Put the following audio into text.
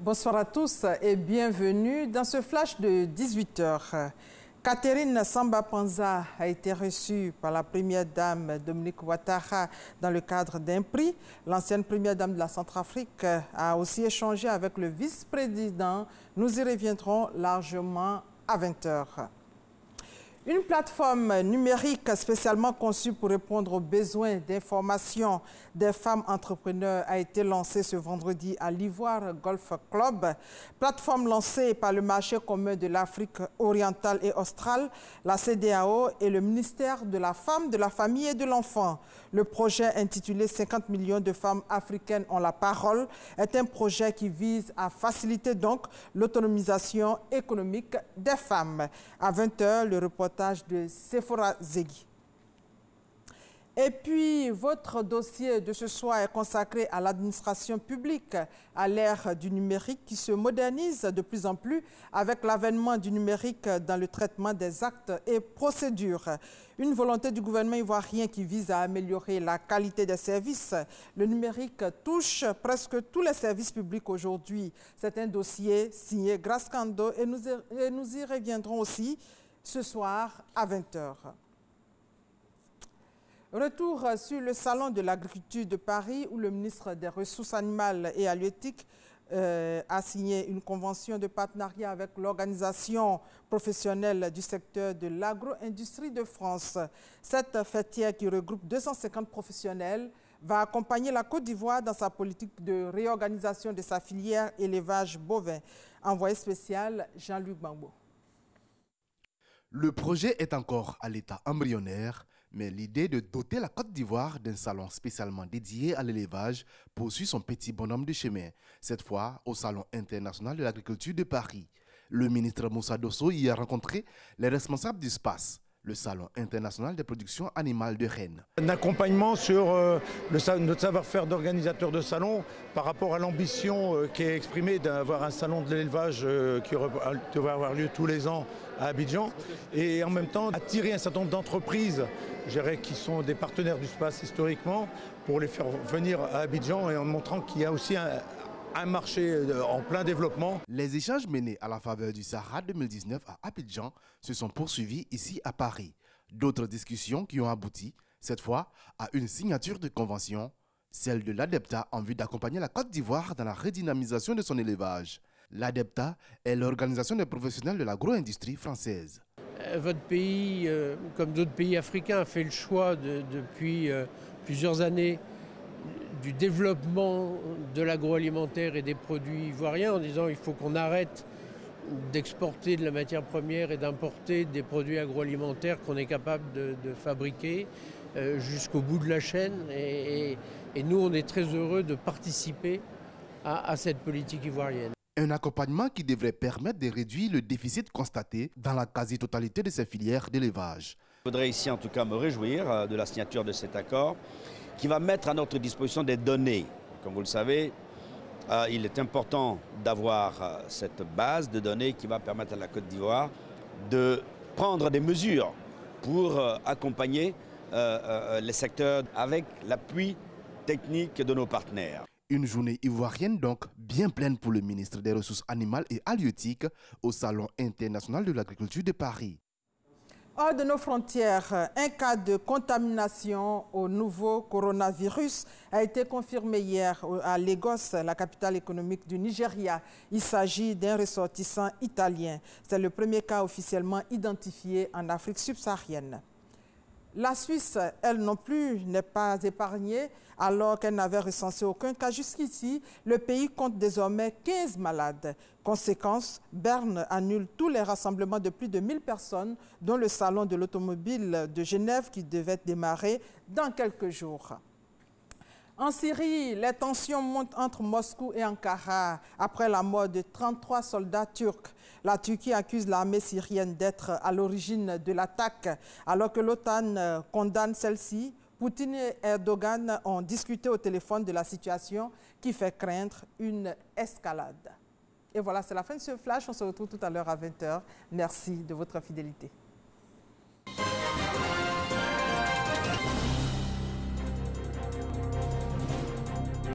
Bonsoir à tous et bienvenue dans ce flash de 18 h. Catherine Samba-Panza a été reçue par la première dame Dominique Ouattara dans le cadre d'un prix. L'ancienne première dame de la Centrafrique a aussi échangé avec le vice-président. Nous y reviendrons largement à 20 h. Une plateforme numérique spécialement conçue pour répondre aux besoins d'information des femmes entrepreneurs a été lancée ce vendredi à l'Ivoire Golf Club. Plateforme lancée par le marché commun de l'Afrique orientale et australe, la CEDEAO et le ministère de la Femme, de la Famille et de l'Enfant. Le projet intitulé « 50 millions de femmes africaines ont la parole » est un projet qui vise à faciliter donc l'autonomisation économique des femmes. À 20 h, le reportage de Sephora Zegui. Et puis, votre dossier de ce soir est consacré à l'administration publique, à l'ère du numérique qui se modernise de plus en plus avec l'avènement du numérique dans le traitement des actes et procédures. Une volonté du gouvernement ivoirien qui vise à améliorer la qualité des services. Le numérique touche presque tous les services publics aujourd'hui. C'est un dossier signé Grace Kando et nous y reviendrons aussi ce soir à 20 h. Retour sur le salon de l'agriculture de Paris où le ministre des Ressources animales et halieutiques a signé une convention de partenariat avec l'organisation professionnelle du secteur de l'agro-industrie de France. Cette fêtière qui regroupe 250 professionnels va accompagner la Côte d'Ivoire dans sa politique de réorganisation de sa filière élevage bovin. Envoyé spécial Jean-Luc Bambo. Le projet est encore à l'état embryonnaire, mais l'idée de doter la Côte d'Ivoire d'un salon spécialement dédié à l'élevage poursuit son petit bonhomme de chemin, cette fois au Salon international de l'agriculture de Paris. Le ministre Moussa Dosso y a rencontré les responsables du SPACE, le Salon international des productions animales de Rennes. Un accompagnement sur notre savoir-faire d'organisateur de salon par rapport à l'ambition qui est exprimée d'avoir un salon de l'élevage qui devrait avoir lieu tous les ans à Abidjan et en même temps attirer un certain nombre d'entreprises qui sont des partenaires du SPACE historiquement pour les faire venir à Abidjan et en montrant qu'il y a aussi un marché en plein développement. Les échanges menés à la faveur du Sahara 2019 à Abidjan se sont poursuivis ici à Paris. D'autres discussions qui ont abouti, cette fois, à une signature de convention, celle de l'ADEPTA en vue d'accompagner la Côte d'Ivoire dans la redynamisation de son élevage. L'ADEPTA est l'organisation des professionnels de l'agro-industrie française. Votre pays, comme d'autres pays africains, a fait le choix depuis plusieurs années du développement de l'agroalimentaire et des produits ivoiriens en disant qu'il faut qu'on arrête d'exporter de la matière première et d'importer des produits agroalimentaires qu'on est capable de fabriquer jusqu'au bout de la chaîne. Et nous, on est très heureux de participer à cette politique ivoirienne. Un accompagnement qui devrait permettre de réduire le déficit constaté dans la quasi-totalité de ces filières d'élevage. Je voudrais ici en tout cas me réjouir de la signature de cet accord qui va mettre à notre disposition des données. Comme vous le savez, il est important d'avoir cette base de données qui va permettre à la Côte d'Ivoire de prendre des mesures pour accompagner les secteurs avec l'appui technique de nos partenaires. Une journée ivoirienne donc bien pleine pour le ministre des Ressources animales et halieutiques au Salon international de l'agriculture de Paris. Hors de nos frontières, un cas de contamination au nouveau coronavirus a été confirmé hier à Lagos, la capitale économique du Nigeria. Il s'agit d'un ressortissant italien. C'est le premier cas officiellement identifié en Afrique subsaharienne. La Suisse, elle non plus, n'est pas épargnée alors qu'elle n'avait recensé aucun cas. Jusqu'ici, le pays compte désormais 15 malades. Conséquence, Berne annule tous les rassemblements de plus de 1000 personnes, dont le salon de l'automobile de Genève qui devait démarrer dans quelques jours. En Syrie, les tensions montent entre Moscou et Ankara après la mort de 33 soldats turcs. La Turquie accuse l'armée syrienne d'être à l'origine de l'attaque, alors que l'OTAN condamne celle-ci. Poutine et Erdogan ont discuté au téléphone de la situation qui fait craindre une escalade. Et voilà, c'est la fin de ce flash. On se retrouve tout à l'heure à 20 h. Merci de votre fidélité.